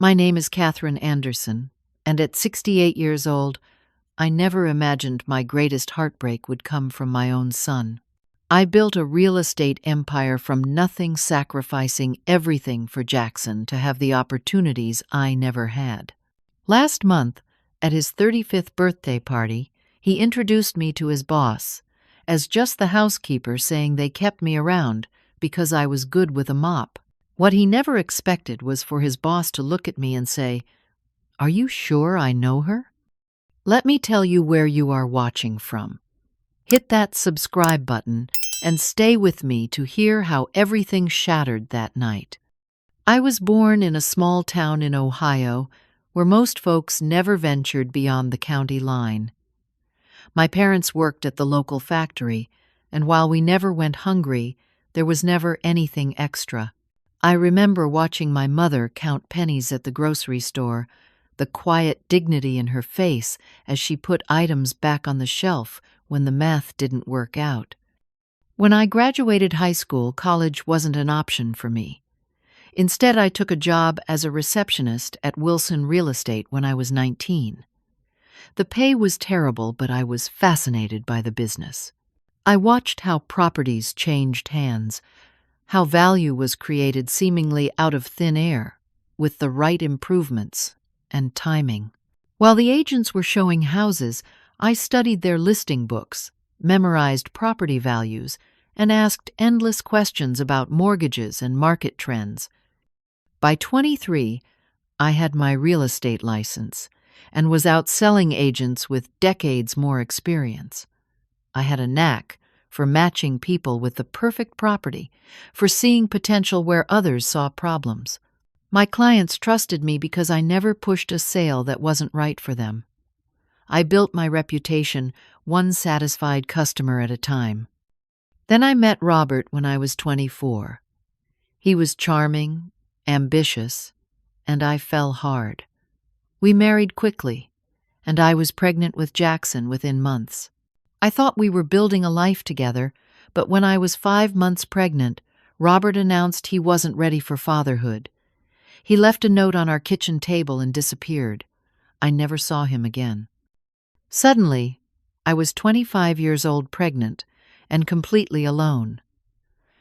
My name is Katherine Anderson, and at 68 years old, I never imagined my greatest heartbreak would come from my own son. I built a real estate empire from nothing, sacrificing everything for Jackson to have the opportunities I never had. Last month, at his 35th birthday party, he introduced me to his boss as just the housekeeper, saying they kept me around because I was good with a mop. What he never expected was for his boss to look at me and say, "Are you sure I know her?" Let me tell you where you are watching from. Hit that subscribe button and stay with me to hear how everything shattered that night. I was born in a small town in Ohio where most folks never ventured beyond the county line. My parents worked at the local factory, and while we never went hungry, there was never anything extra. I remember watching my mother count pennies at the grocery store, the quiet dignity in her face as she put items back on the shelf when the math didn't work out. When I graduated high school, college wasn't an option for me. Instead, I took a job as a receptionist at Wilson Real Estate when I was 19. The pay was terrible, but I was fascinated by the business. I watched how properties changed hands, how value was created seemingly out of thin air, with the right improvements and timing. While the agents were showing houses, I studied their listing books, memorized property values, and asked endless questions about mortgages and market trends. By 23, I had my real estate license and was out selling agents with decades more experience. I had a knack for matching people with the perfect property, for seeing potential where others saw problems. My clients trusted me because I never pushed a sale that wasn't right for them. I built my reputation one satisfied customer at a time. Then I met Robert when I was 24. He was charming, ambitious, and I fell hard. We married quickly, and I was pregnant with Jackson within months. I thought we were building a life together, but when I was 5 months pregnant, Robert announced he wasn't ready for fatherhood. He left a note on our kitchen table and disappeared. I never saw him again. Suddenly, I was 25 years old pregnant and completely alone.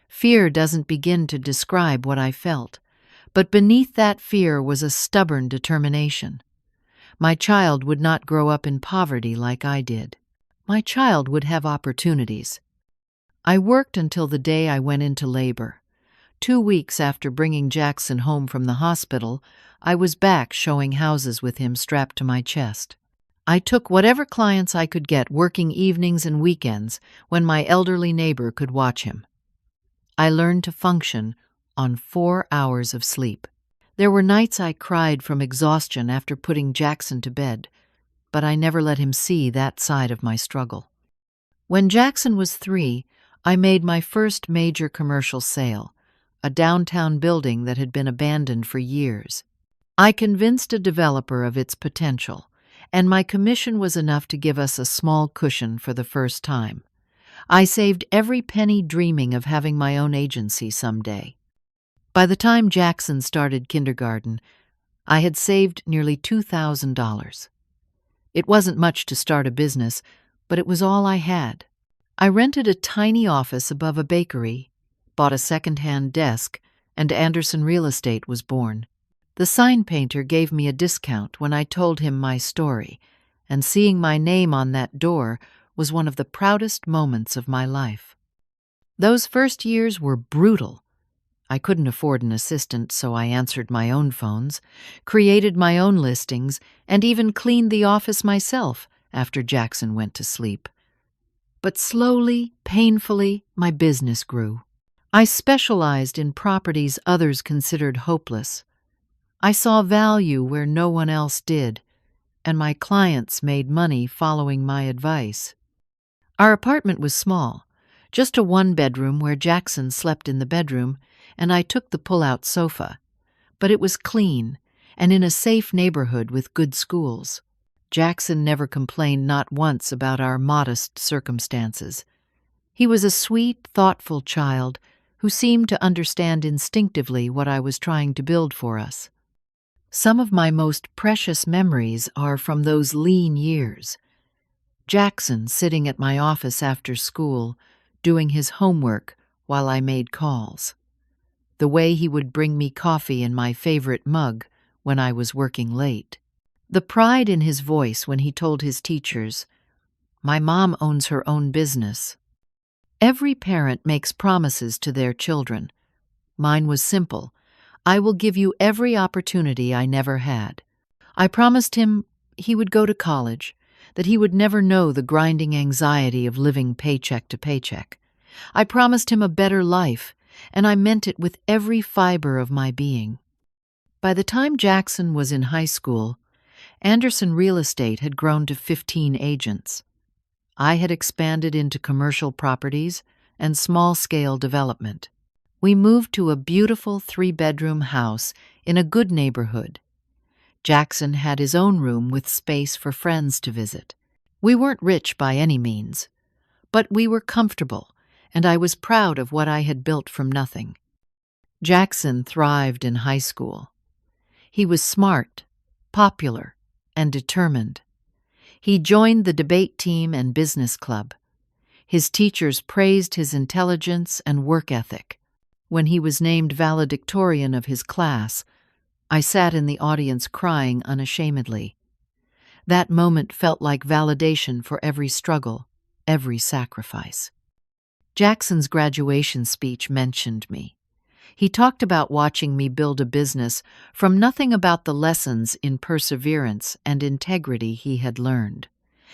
Fear doesn't begin to describe what I felt, but beneath that fear was a stubborn determination. My child would not grow up in poverty like I did. My child would have opportunities. I worked until the day I went into labor. 2 weeks after bringing Jackson home from the hospital, I was back showing houses with him strapped to my chest. I took whatever clients I could get, working evenings and weekends when my elderly neighbor could watch him. I learned to function on 4 hours of sleep. There were nights I cried from exhaustion after putting Jackson to bed, but I never let him see that side of my struggle. When Jackson was 3, I made my first major commercial sale, a downtown building that had been abandoned for years. I convinced a developer of its potential, and my commission was enough to give us a small cushion for the first time. I saved every penny dreaming of having my own agency someday. By the time Jackson started kindergarten, I had saved nearly $2,000. It wasn't much to start a business, but it was all I had. I rented a tiny office above a bakery, bought a second-hand desk, and Anderson Real Estate was born. The sign painter gave me a discount when I told him my story, and seeing my name on that door was one of the proudest moments of my life. Those first years were brutal. I couldn't afford an assistant, so I answered my own phones, created my own listings, and even cleaned the office myself after Jackson went to sleep. But slowly, painfully, my business grew. I specialized in properties others considered hopeless. I saw value where no one else did, and my clients made money following my advice. Our apartment was small, just a 1-bedroom where Jackson slept in the bedroom, and I took the pull-out sofa. But it was clean, and in a safe neighborhood with good schools. Jackson never complained, not once, about our modest circumstances. He was a sweet, thoughtful child who seemed to understand instinctively what I was trying to build for us. Some of my most precious memories are from those lean years. Jackson sitting at my office after school, doing his homework while I made calls. The way he would bring me coffee in my favorite mug when I was working late. The pride in his voice when he told his teachers, "My mom owns her own business." Every parent makes promises to their children. Mine was simple. "I will give you every opportunity I never had." I promised him he would go to college, that he would never know the grinding anxiety of living paycheck to paycheck. I promised him a better life, and I meant it with every fiber of my being. By the time Jackson was in high school, Anderson Real Estate had grown to 15 agents. I had expanded into commercial properties and small-scale development. We moved to a beautiful 3-bedroom house in a good neighborhood. Jackson had his own room with space for friends to visit. We weren't rich by any means, but we were comfortable, and I was proud of what I had built from nothing. Jackson thrived in high school. He was smart, popular, and determined. He joined the debate team and business club. His teachers praised his intelligence and work ethic. When he was named valedictorian of his class, I sat in the audience crying unashamedly. That moment felt like validation for every struggle, every sacrifice. Jackson's graduation speech mentioned me. He talked about watching me build a business from nothing about the lessons in perseverance and integrity he had learned.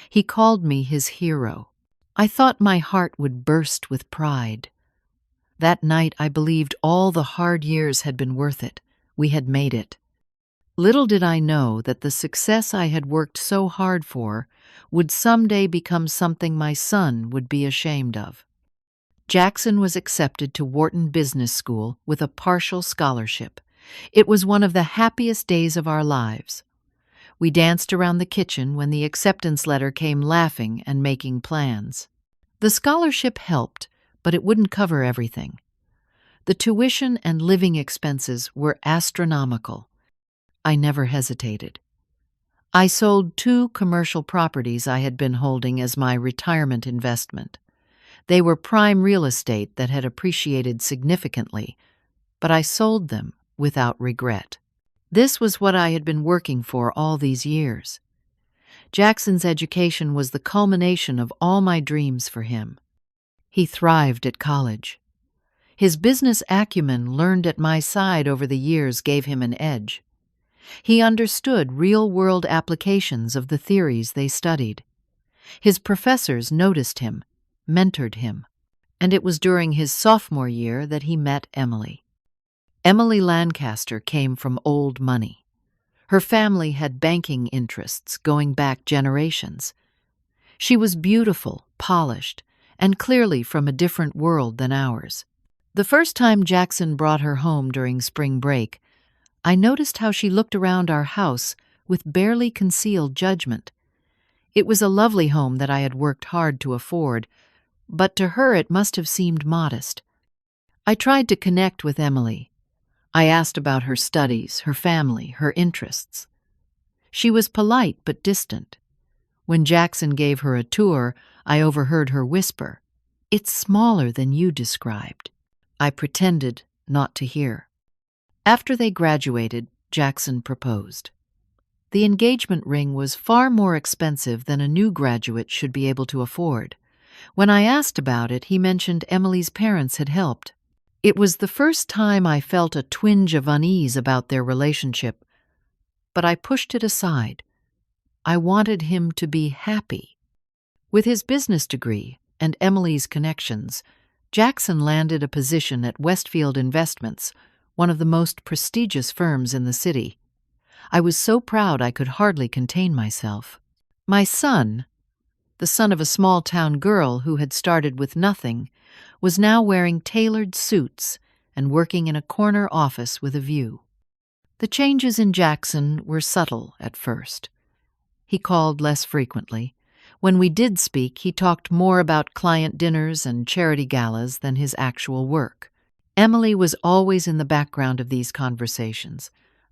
He called me his hero. I thought my heart would burst with pride. That night I believed all the hard years had been worth it. We had made it. Little did I know that the success I had worked so hard for would someday become something my son would be ashamed of. Jackson was accepted to Wharton Business School with a partial scholarship. It was one of the happiest days of our lives. We danced around the kitchen when the acceptance letter came, laughing and making plans. The scholarship helped, but it wouldn't cover everything. The tuition and living expenses were astronomical. I never hesitated. I sold 2 commercial properties I had been holding as my retirement investment. They were prime real estate that had appreciated significantly, but I sold them without regret. This was what I had been working for all these years. Jackson's education was the culmination of all my dreams for him. He thrived at college. His business acumen learned at my side over the years gave him an edge. He understood real-world applications of the theories they studied. His professors noticed him, mentored him, and it was during his sophomore year that he met Emily. Emily Lancaster came from old money. Her family had banking interests going back generations. She was beautiful, polished, and clearly from a different world than ours. The first time Jackson brought her home during spring break, I noticed how she looked around our house with barely concealed judgment. It was a lovely home that I had worked hard to afford, but to her it must have seemed modest. I tried to connect with Emily. I asked about her studies, her family, her interests. She was polite but distant. When Jackson gave her a tour, I overheard her whisper, "It's smaller than you described." I pretended not to hear. After they graduated, Jackson proposed. The engagement ring was far more expensive than a new graduate should be able to afford. When I asked about it, he mentioned Emily's parents had helped. It was the first time I felt a twinge of unease about their relationship, but I pushed it aside. I wanted him to be happy. With his business degree and Emily's connections, Jackson landed a position at Westfield Investments, one of the most prestigious firms in the city. I was so proud I could hardly contain myself. My son, the son of a small-town girl who had started with nothing, was now wearing tailored suits and working in a corner office with a view. The changes in Jackson were subtle at first. He called less frequently. When we did speak, he talked more about client dinners and charity galas than his actual work. Emily was always in the background of these conversations,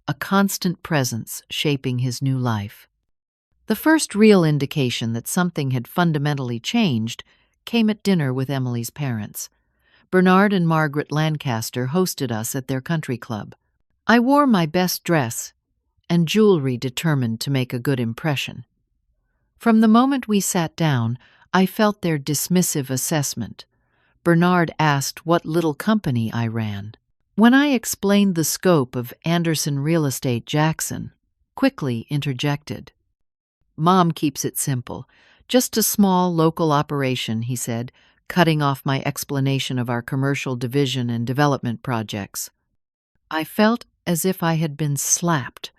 a constant presence shaping his new life. The first real indication that something had fundamentally changed came at dinner with Emily's parents. Bernard and Margaret Lancaster hosted us at their country club. I wore my best dress and jewelry determined to make a good impression. From the moment we sat down, I felt their dismissive assessment. Bernard asked what little company I ran. When I explained the scope of Anderson Real Estate, Jackson quickly interjected. "Mom keeps it simple. Just a small local operation," he said, cutting off my explanation of our commercial division and development projects. I felt as if I had been slapped.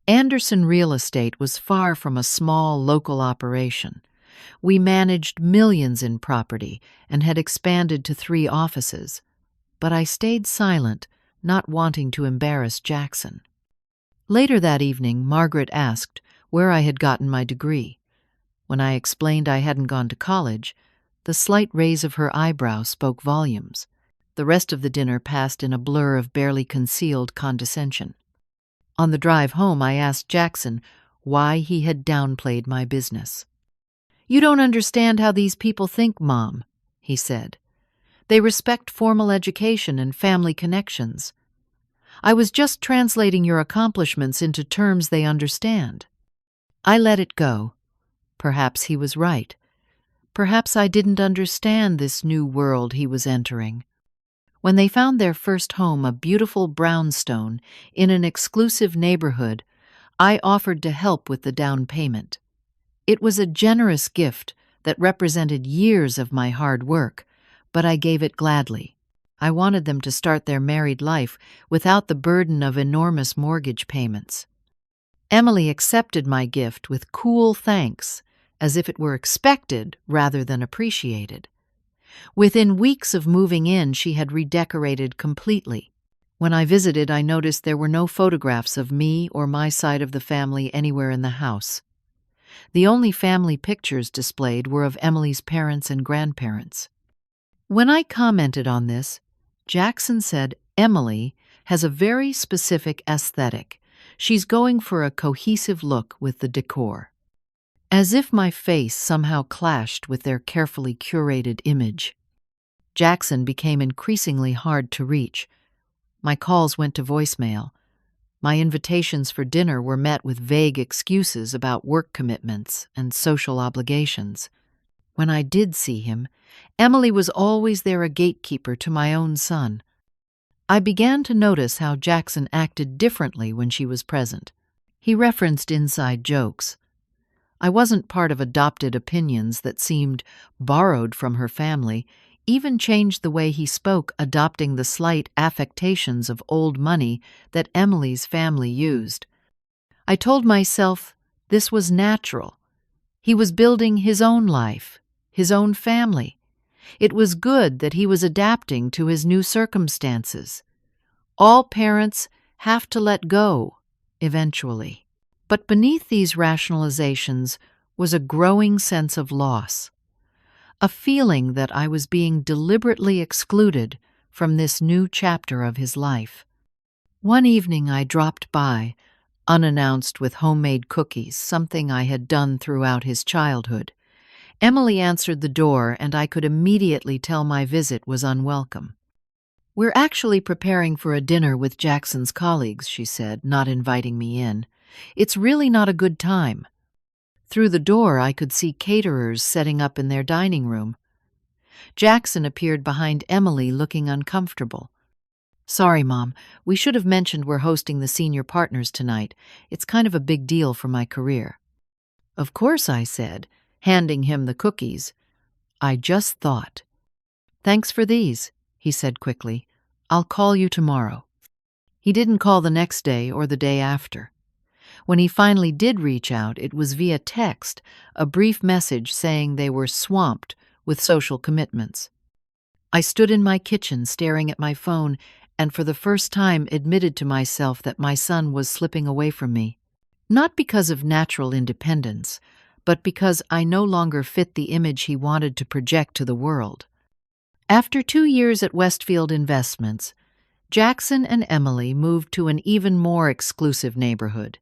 Anderson Real Estate was far from a small local operation. We managed millions in property and had expanded to 3 offices. But I stayed silent, not wanting to embarrass Jackson. Later that evening, Margaret asked where I had gotten my degree. When I explained I hadn't gone to college, the slight raise of her eyebrow spoke volumes. The rest of the dinner passed in a blur of barely concealed condescension. On the drive home, I asked Jackson why he had downplayed my business. "You don't understand how these people think, Mom," he said. "They respect formal education and family connections. I was just translating your accomplishments into terms they understand." I let it go. Perhaps he was right. Perhaps I didn't understand this new world he was entering. When they found their first home, a beautiful brownstone, in an exclusive neighborhood, I offered to help with the down payment. It was a generous gift that represented years of my hard work, but I gave it gladly. I wanted them to start their married life without the burden of enormous mortgage payments. Emily accepted my gift with cool thanks, as if it were expected rather than appreciated. Within weeks of moving in, she had redecorated completely. When I visited, I noticed there were no photographs of me or my side of the family anywhere in the house. The only family pictures displayed were of Emily's parents and grandparents. When I commented on this, Jackson said Emily has a very specific aesthetic. She's going for a cohesive look with the decor. As if my face somehow clashed with their carefully curated image. Jackson became increasingly hard to reach. My calls went to voicemail. My invitations for dinner were met with vague excuses about work commitments and social obligations. When I did see him, Emily was always there, a gatekeeper to my own son. I began to notice how Jackson acted differently when she was present. He referenced inside jokes. I wasn't part of adopted opinions that seemed borrowed from her family, even changed the way he spoke, adopting the slight affectations of old money that Emily's family used. I told myself this was natural. He was building his own life, his own family. It was good that he was adapting to his new circumstances. All parents have to let go, eventually. But beneath these rationalizations was a growing sense of loss, a feeling that I was being deliberately excluded from this new chapter of his life. One evening I dropped by, unannounced, with homemade cookies, something I had done throughout his childhood. Emily answered the door, and I could immediately tell my visit was unwelcome. "We're actually preparing for a dinner with Jackson's colleagues," she said, not inviting me in. "It's really not a good time." Through the door, I could see caterers setting up in their dining room. Jackson appeared behind Emily, looking uncomfortable. "Sorry, Mom. We should have mentioned we're hosting the senior partners tonight. It's kind of a big deal for my career." "Of course," I said, handing him the cookies. "I just thought." "Thanks for these," he said quickly. "I'll call you tomorrow." He didn't call the next day or the day after. When he finally did reach out, it was via text, a brief message saying they were swamped with social commitments. I stood in my kitchen staring at my phone and for the first time admitted to myself that my son was slipping away from me. Not because of natural independence, but because I no longer fit the image he wanted to project to the world. After 2 years at Westfield Investments, Jackson and Emily moved to an even more exclusive neighborhood.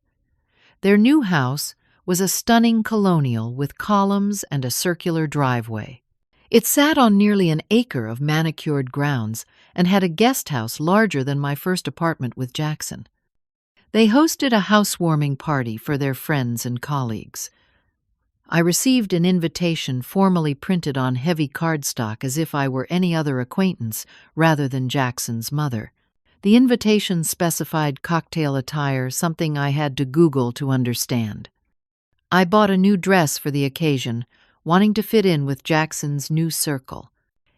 Their new house was a stunning colonial with columns and a circular driveway. It sat on nearly an acre of manicured grounds and had a guest house larger than my first apartment with Jackson. They hosted a housewarming party for their friends and colleagues. I received an invitation formally printed on heavy cardstock as if I were any other acquaintance rather than Jackson's mother. The invitation specified cocktail attire, something I had to Google to understand. I bought a new dress for the occasion, wanting to fit in with Jackson's new circle.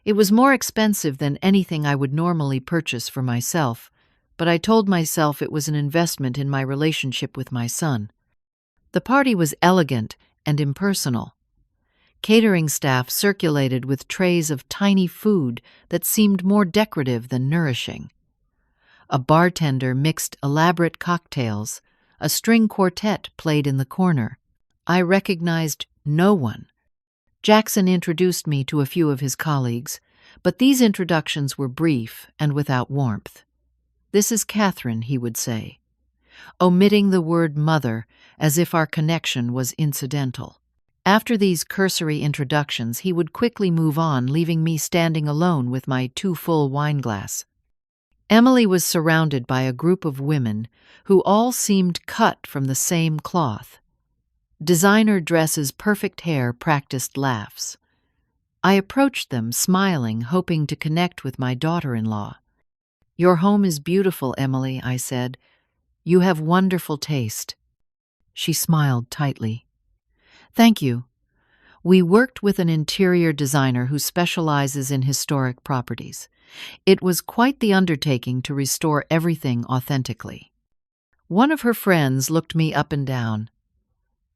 It was more expensive than anything I would normally purchase for myself, but I told myself it was an investment in my relationship with my son. The party was elegant and impersonal. Catering staff circulated with trays of tiny food that seemed more decorative than nourishing. A bartender mixed elaborate cocktails. A string quartet played in the corner. I recognized no one. Jackson introduced me to a few of his colleagues, but these introductions were brief and without warmth. "This is Catherine," he would say, omitting the word mother as if our connection was incidental. After these cursory introductions, he would quickly move on, leaving me standing alone with my too full wineglass. Emily was surrounded by a group of women who all seemed cut from the same cloth. Designer dresses, perfect hair, practiced laughs. I approached them, smiling, hoping to connect with my daughter-in-law. "Your home is beautiful, Emily," I said. "You have wonderful taste." She smiled tightly. "Thank you. We worked with an interior designer who specializes in historic properties. It was quite the undertaking to restore everything authentically." One of her friends looked me up and down.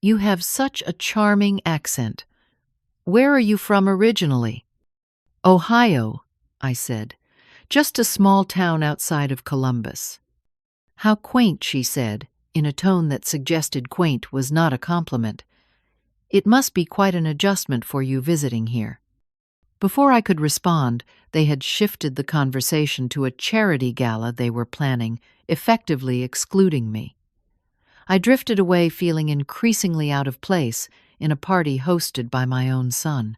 "You have such a charming accent. Where are you from originally?" "Ohio," I said. "Just a small town outside of Columbus." "How quaint," she said, in a tone that suggested quaint was not a compliment. "It must be quite an adjustment for you visiting here." Before I could respond, they had shifted the conversation to a charity gala they were planning, effectively excluding me. I drifted away feeling increasingly out of place in a party hosted by my own son.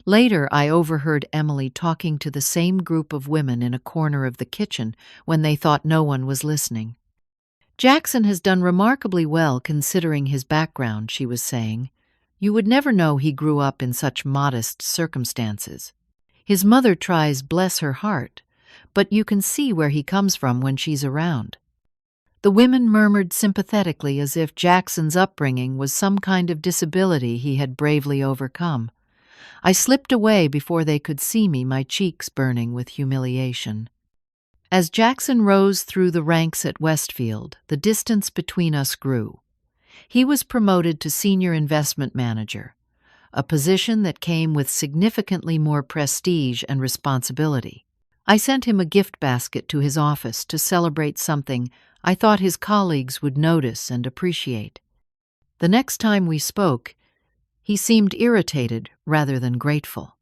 Later, I overheard Emily talking to the same group of women in a corner of the kitchen when they thought no one was listening. "Jackson has done remarkably well considering his background," she was saying. "You would never know he grew up in such modest circumstances. His mother tries, bless her heart, but you can see where he comes from when she's around." The women murmured sympathetically as if Jackson's upbringing was some kind of disability he had bravely overcome. I slipped away before they could see me, my cheeks burning with humiliation. As Jackson rose through the ranks at Westfield, the distance between us grew. He was promoted to senior investment manager, a position that came with significantly more prestige and responsibility. I sent him a gift basket to his office to celebrate something I thought his colleagues would notice and appreciate. The next time we spoke, he seemed irritated rather than grateful.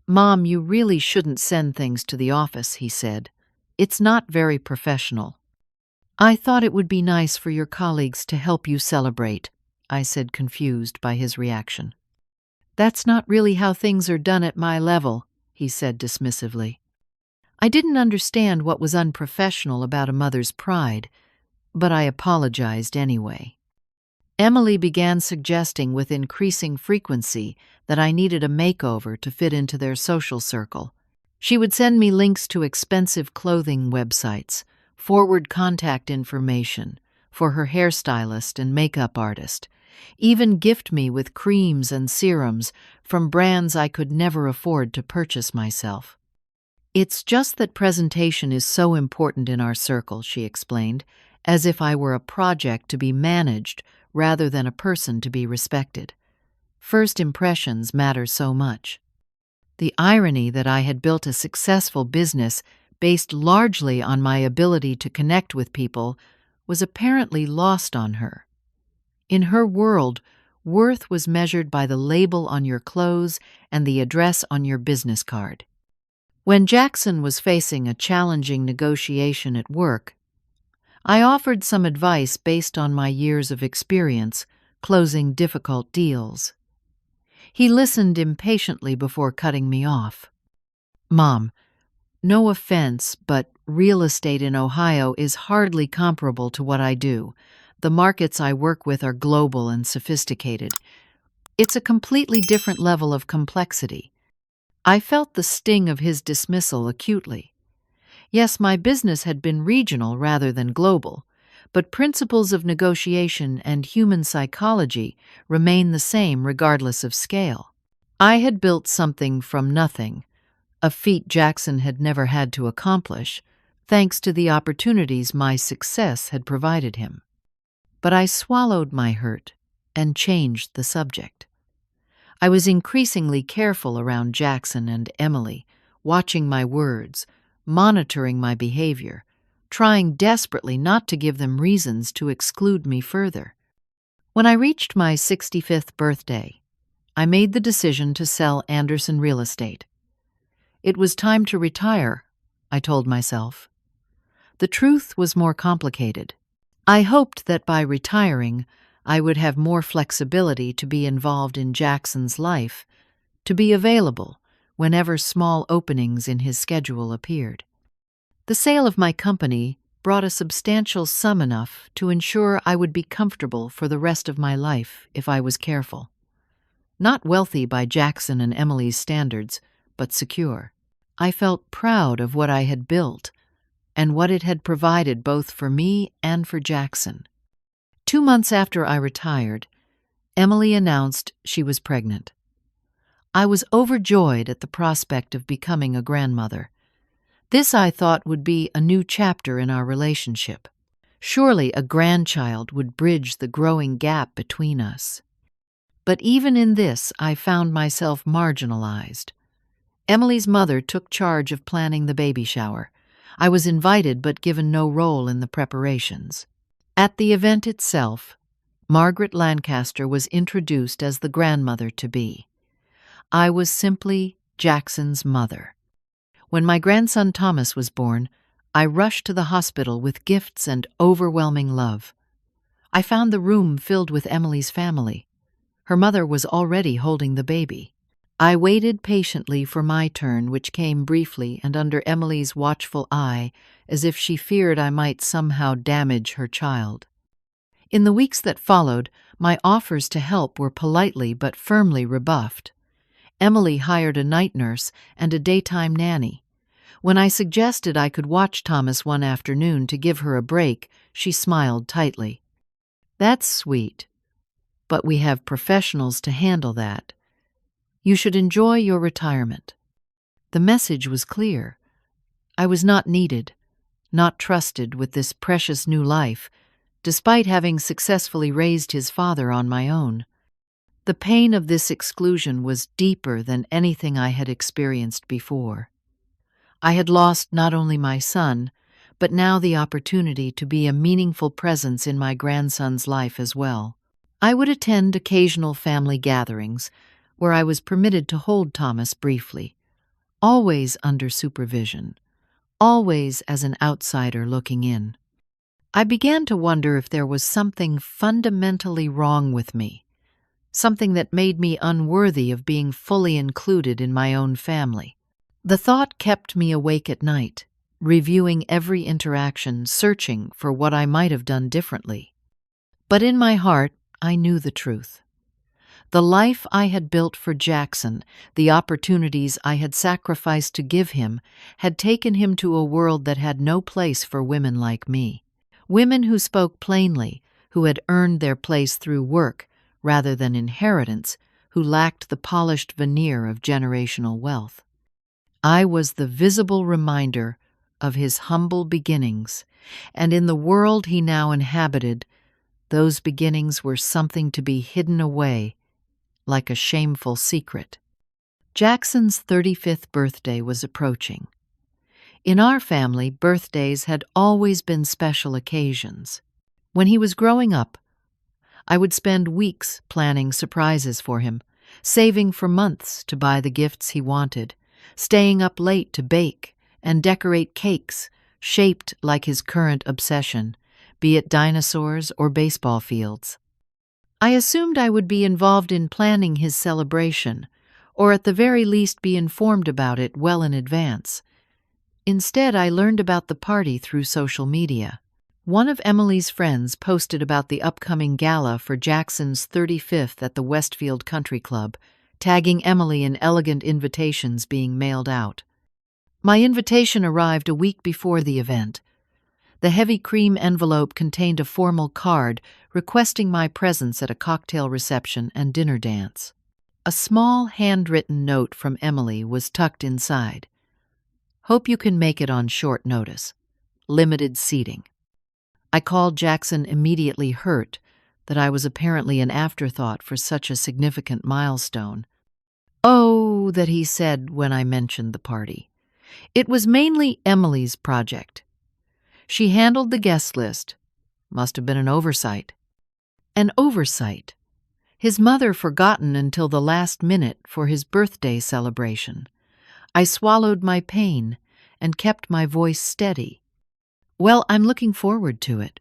"Mom, you really shouldn't send things to the office," he said. "It's not very professional." "I thought it would be nice for your colleagues to help you celebrate," I said, confused by his reaction. "That's not really how things are done at my level," he said dismissively. I didn't understand what was unprofessional about a mother's pride, but I apologized anyway. Emily began suggesting with increasing frequency that I needed a makeover to fit into their social circle. She would send me links to expensive clothing websites, forward contact information for her hairstylist and makeup artist, even gift me with creams and serums from brands I could never afford to purchase myself. "It's just that presentation is so important in our circle," she explained, as if I were a project to be managed rather than a person to be respected. "First impressions matter so much." The irony that I had built a successful business based largely on my ability to connect with people was apparently lost on her. In her world, worth was measured by the label on your clothes and the address on your business card. When Jackson was facing a challenging negotiation at work, I offered some advice based on my years of experience closing difficult deals. He listened impatiently before cutting me off. "Mom, no offense, but real estate in Ohio is hardly comparable to what I do. The markets I work with are global and sophisticated. It's a completely different level of complexity." I felt the sting of his dismissal acutely. Yes, my business had been regional rather than global, but principles of negotiation and human psychology remain the same regardless of scale. I had built something from nothing, a feat Jackson had never had to accomplish, thanks to the opportunities my success had provided him. But I swallowed my hurt and changed the subject. I was increasingly careful around Jackson and Emily, watching my words, monitoring my behavior, trying desperately not to give them reasons to exclude me further. When I reached my 65th birthday, I made the decision to sell Anderson Real Estate. It was time to retire, I told myself. The truth was more complicated. I hoped that by retiring, I would have more flexibility to be involved in Jackson's life, to be available whenever small openings in his schedule appeared. The sale of my company brought a substantial sum enough to ensure I would be comfortable for the rest of my life if I was careful. Not wealthy by Jackson and Emily's standards, but secure. I felt proud of what I had built and what it had provided both for me and for Jackson. 2 months after I retired, Emily announced she was pregnant. I was overjoyed at the prospect of becoming a grandmother. This, I thought, would be a new chapter in our relationship. Surely a grandchild would bridge the growing gap between us. But even in this, I found myself marginalized. Emily's mother took charge of planning the baby shower. I was invited but given no role in the preparations. At the event itself, Margaret Lancaster was introduced as the grandmother-to-be. I was simply Jackson's mother. When my grandson Thomas was born, I rushed to the hospital with gifts and overwhelming love. I found the room filled with Emily's family. Her mother was already holding the baby. I waited patiently for my turn, which came briefly and under Emily's watchful eye, as if she feared I might somehow damage her child. In the weeks that followed, my offers to help were politely but firmly rebuffed. Emily hired a night nurse and a daytime nanny. When I suggested I could watch Thomas one afternoon to give her a break, she smiled tightly. "That's sweet, but we have professionals to handle that. You should enjoy your retirement." The message was clear. I was not needed, not trusted with this precious new life, despite having successfully raised his father on my own. The pain of this exclusion was deeper than anything I had experienced before. I had lost not only my son, but now the opportunity to be a meaningful presence in my grandson's life as well. I would attend occasional family gatherings, where I was permitted to hold Thomas briefly, always under supervision, always as an outsider looking in. I began to wonder if there was something fundamentally wrong with me, something that made me unworthy of being fully included in my own family. The thought kept me awake at night, reviewing every interaction, searching for what I might have done differently. But in my heart, I knew the truth. The life I had built for Jackson, the opportunities I had sacrificed to give him, had taken him to a world that had no place for women like me. Women who spoke plainly, who had earned their place through work rather than inheritance, who lacked the polished veneer of generational wealth. I was the visible reminder of his humble beginnings, and in the world he now inhabited, those beginnings were something to be hidden away, like a shameful secret. Jackson's 35th birthday was approaching. In our family, birthdays had always been special occasions. When he was growing up, I would spend weeks planning surprises for him, saving for months to buy the gifts he wanted, staying up late to bake and decorate cakes shaped like his current obsession, be it dinosaurs or baseball fields. I assumed I would be involved in planning his celebration, or at the very least be informed about it well in advance. Instead, I learned about the party through social media. One of Emily's friends posted about the upcoming gala for Jackson's 35th at the Westfield Country Club, tagging Emily in elegant invitations being mailed out. My invitation arrived a week before the event. The heavy cream envelope contained a formal card requesting my presence at a cocktail reception and dinner dance. A small handwritten note from Emily was tucked inside. Hope you can make it on short notice. Limited seating. I called Jackson, immediately hurt that I was apparently an afterthought for such a significant milestone. "Oh," that he said when I mentioned the party. "It was mainly Emily's project. She handled the guest list. Must have been an oversight." An oversight. His mother forgotten until the last minute for his birthday celebration. I swallowed my pain and kept my voice steady. "Well, I'm looking forward to it.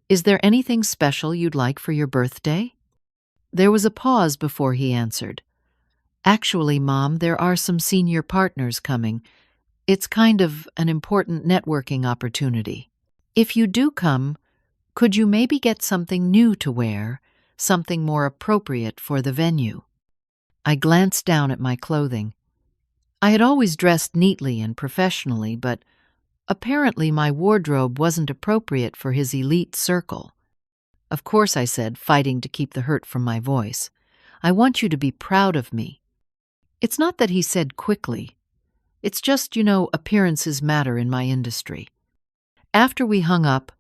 Is there anything special you'd like for your birthday?" There was a pause before he answered. "Actually, Mom, there are some senior partners coming. It's kind of an important networking opportunity. If you do come, could you maybe get something new to wear, something more appropriate for the venue?" I glanced down at my clothing. I had always dressed neatly and professionally, but apparently my wardrobe wasn't appropriate for his elite circle. "Of course," I said, fighting to keep the hurt from my voice. "I want you to be proud of me." It's not that he said quickly. It's just, appearances matter in my industry. After we hung up,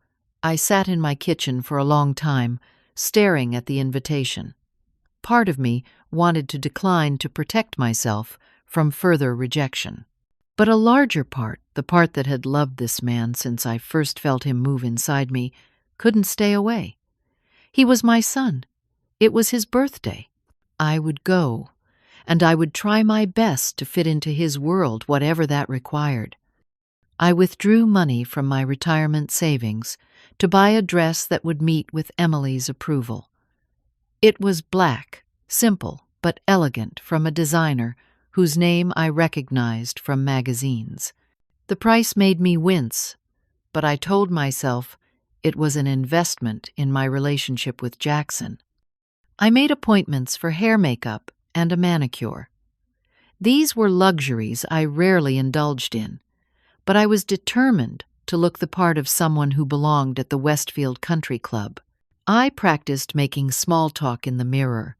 I sat in my kitchen for a long time, staring at the invitation. Part of me wanted to decline to protect myself from further rejection. But a larger part, the part that had loved this man since I first felt him move inside me, couldn't stay away. He was my son. It was his birthday. I would go, and I would try my best to fit into his world, whatever that required. I withdrew money from my retirement savings to buy a dress that would meet with Emily's approval. It was black, simple but elegant, from a designer whose name I recognized from magazines. The price made me wince, but I told myself it was an investment in my relationship with Jackson. I made appointments for hair makeup and a manicure. These were luxuries I rarely indulged in, but I was determined to look the part of someone who belonged at the Westfield Country Club. I practiced making small talk in the mirror,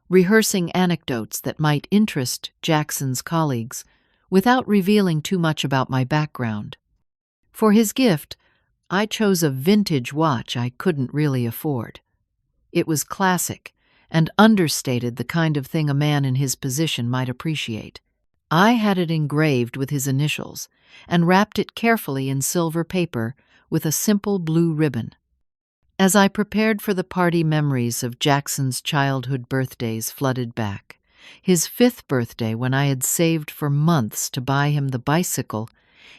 rehearsing anecdotes that might interest Jackson's colleagues without revealing too much about my background. For his gift, I chose a vintage watch I couldn't really afford. It was classic and understated the kind of thing a man in his position might appreciate. I had it engraved with his initials and wrapped it carefully in silver paper with a simple blue ribbon. As I prepared for the party, memories of Jackson's childhood birthdays flooded back. His 5th birthday, when I had saved for months to buy him the bicycle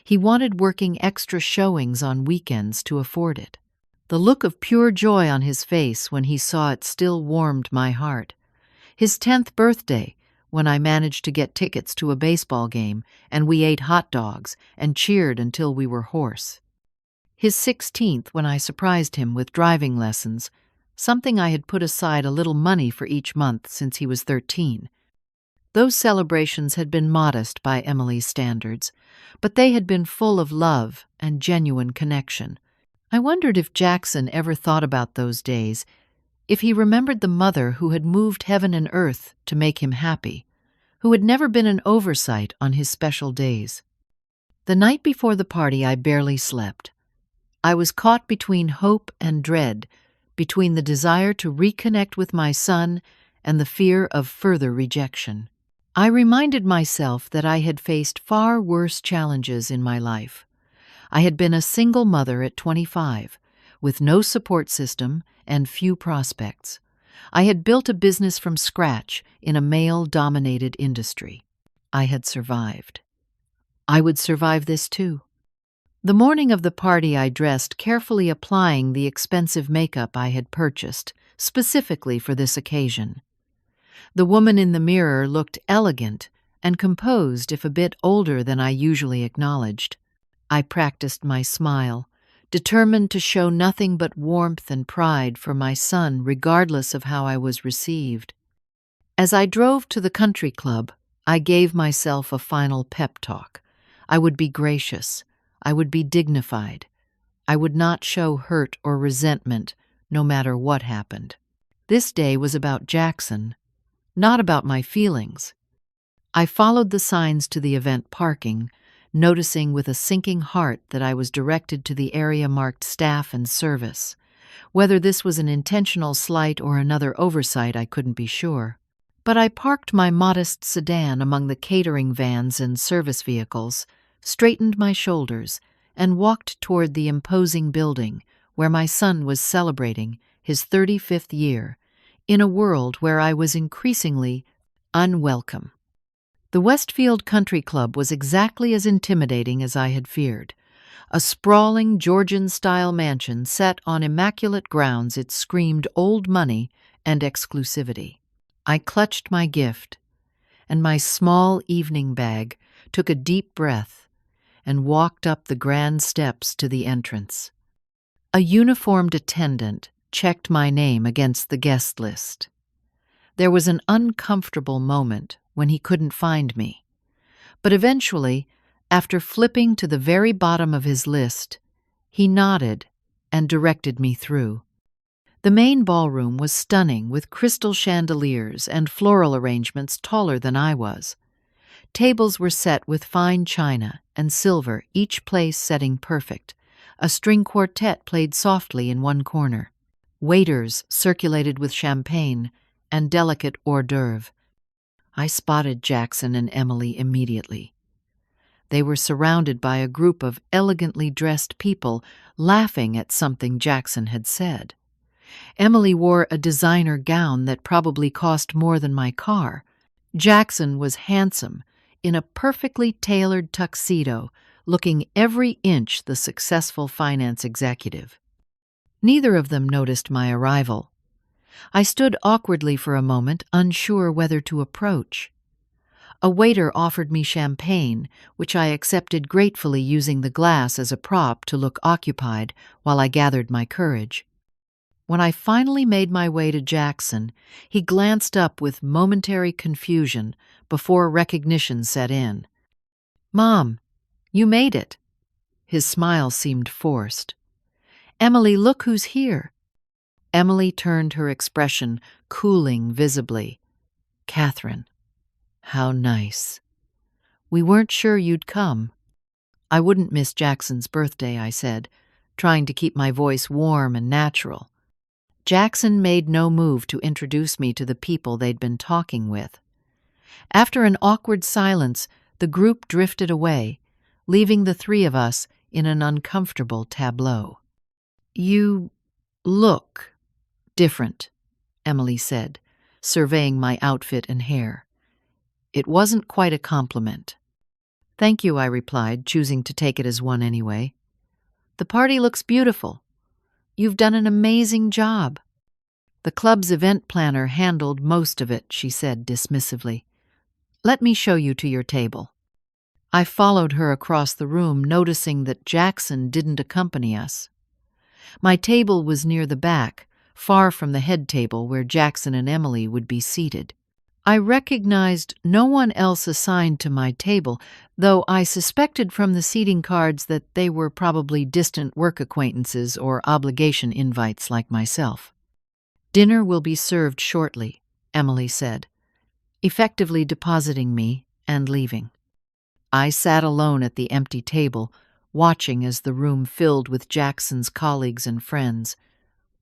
he wanted, working extra showings on weekends to afford it. The look of pure joy on his face when he saw it still warmed my heart. His 10th birthday, when I managed to get tickets to a baseball game and we ate hot dogs and cheered until we were hoarse. His 16th, when I surprised him with driving lessons, something I had put aside a little money for each month since he was 13. Those celebrations had been modest by Emily's standards, but they had been full of love and genuine connection. I wondered if Jackson ever thought about those days, if he remembered the mother who had moved heaven and earth to make him happy, who had never been an oversight on his special days. The night before the party, I barely slept. I was caught between hope and dread, between the desire to reconnect with my son and the fear of further rejection. I reminded myself that I had faced far worse challenges in my life. I had been a single mother at 25, with no support system and few prospects. I had built a business from scratch in a male-dominated industry. I had survived. I would survive this too. The morning of the party, I dressed, carefully applying the expensive makeup I had purchased, specifically for this occasion. The woman in the mirror looked elegant and composed, if a bit older than I usually acknowledged. I practiced my smile, determined to show nothing but warmth and pride for my son, regardless of how I was received. As I drove to the country club, I gave myself a final pep talk. I would be gracious. I would be dignified. I would not show hurt or resentment, no matter what happened. This day was about Jackson, not about my feelings. I followed the signs to the event parking, noticing with a sinking heart that I was directed to the area marked staff and service. Whether this was an intentional slight or another oversight, I couldn't be sure. But I parked my modest sedan among the catering vans and service vehicles, straightened my shoulders, and walked toward the imposing building where my son was celebrating his 35th year, in a world where I was increasingly unwelcome. The Westfield Country Club was exactly as intimidating as I had feared. A sprawling Georgian-style mansion set on immaculate grounds, it screamed old money and exclusivity. I clutched my gift and my small evening bag, took a deep breath, and walked up the grand steps to the entrance. A uniformed attendant checked my name against the guest list. There was an uncomfortable moment when he couldn't find me, but eventually, after flipping to the very bottom of his list, he nodded and directed me through. The main ballroom was stunning, with crystal chandeliers and floral arrangements taller than I was. Tables were set with fine china and silver, each place setting perfect. A string quartet played softly in one corner. Waiters circulated with champagne and delicate hors d'oeuvre. I spotted Jackson and Emily immediately. They were surrounded by a group of elegantly dressed people, laughing at something Jackson had said. Emily wore a designer gown that probably cost more than my car. Jackson was handsome, in a perfectly tailored tuxedo, looking every inch the successful finance executive. Neither of them noticed my arrival. I stood awkwardly for a moment, unsure whether to approach. A waiter offered me champagne, which I accepted gratefully, using the glass as a prop to look occupied while I gathered my courage. When I finally made my way to Jackson, he glanced up with momentary confusion before recognition set in. "Mom, you made it." His smile seemed forced. "Emily, look who's here." Emily turned, her expression cooling visibly. "Catherine, how nice. We weren't sure you'd come." "I wouldn't miss Jackson's birthday," I said, trying to keep my voice warm and natural. Jackson made no move to introduce me to the people they'd been talking with. After an awkward silence, the group drifted away, leaving the three of us in an uncomfortable tableau. "You look different," Emily said, surveying my outfit and hair. It wasn't quite a compliment. "Thank you," I replied, choosing to take it as one anyway. "The party looks beautiful. You've done an amazing job." "The club's event planner handled most of it," she said dismissively. "Let me show you to your table." I followed her across the room, noticing that Jackson didn't accompany us. My table was near the back, far from the head table where Jackson and Emily would be seated. I recognized no one else assigned to my table, though I suspected from the seating cards that they were probably distant work acquaintances or obligation invites like myself. "Dinner will be served shortly," Emily said, effectively depositing me and leaving. I sat alone at the empty table, watching as the room filled with Jackson's colleagues and friends.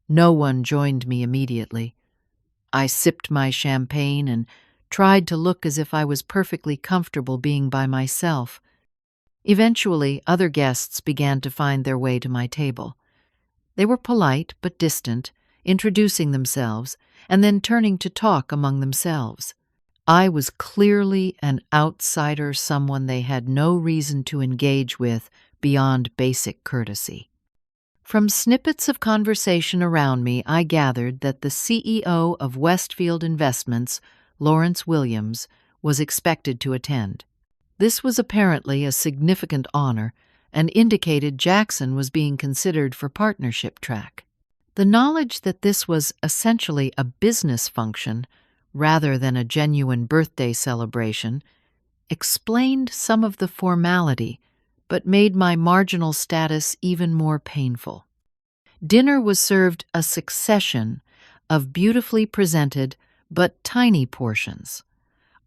No one joined me immediately. I sipped my champagne and tried to look as if I was perfectly comfortable being by myself. Eventually, other guests began to find their way to my table. They were polite but distant, introducing themselves and then turning to talk among themselves. I was clearly an outsider, someone they had no reason to engage with beyond basic courtesy. From snippets of conversation around me, I gathered that the CEO of Westfield Investments, Lawrence Williams, was expected to attend. This was apparently a significant honor and indicated Jackson was being considered for partnership track. The knowledge that this was essentially a business function rather than a genuine birthday celebration explained some of the formality, but made my marginal status even more painful. Dinner was served a succession of beautifully presented but tiny portions.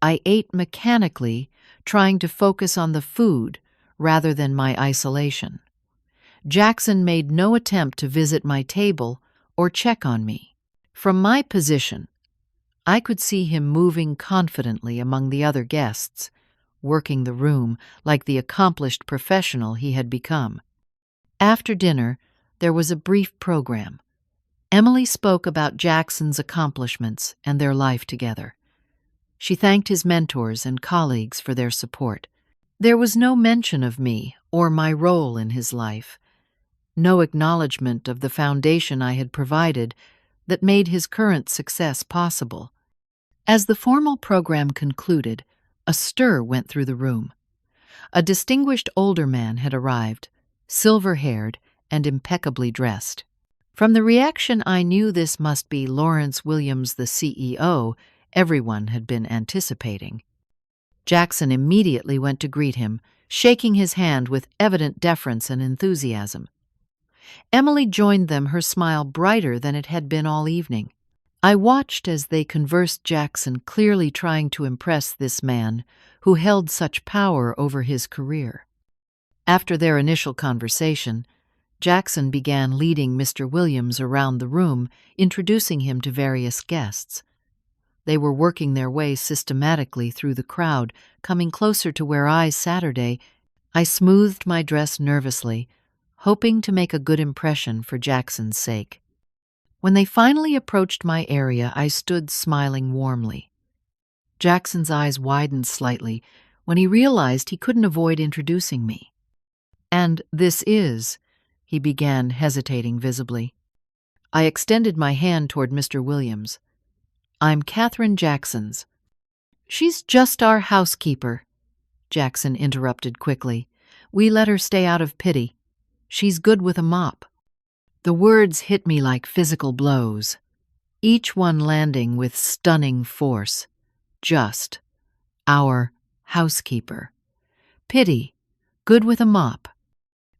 I ate mechanically, trying to focus on the food rather than my isolation. Jackson made no attempt to visit my table or check on me. From my position, I could see him moving confidently among the other guests, working the room like the accomplished professional he had become. After dinner, there was a brief program. Emily spoke about Jackson's accomplishments and their life together. She thanked his mentors and colleagues for their support. There was no mention of me or my role in his life, no acknowledgement of the foundation I had provided that made his current success possible. As the formal program concluded, a stir went through the room. A distinguished older man had arrived, silver-haired and impeccably dressed. From the reaction, I knew this must be Lawrence Williams, the CEO, everyone had been anticipating. Jackson immediately went to greet him, shaking his hand with evident deference and enthusiasm. Emily joined them, her smile brighter than it had been all evening. I watched as they conversed, Jackson clearly trying to impress this man who held such power over his career. After their initial conversation, Jackson began leading Mr. Williams around the room, introducing him to various guests. They were working their way systematically through the crowd, coming closer to where Saturday, I smoothed my dress nervously, hoping to make a good impression for Jackson's sake. When they finally approached my area, I stood smiling warmly. Jackson's eyes widened slightly when he realized he couldn't avoid introducing me. "And this is," he began, hesitating visibly. I extended my hand toward Mr. Williams. "I'm Catherine Jackson's." "She's just our housekeeper," Jackson interrupted quickly. "We let her stay out of pity. She's good with a mop." The words hit me like physical blows, each one landing with stunning force. Just our housekeeper. Pity, good with a mop.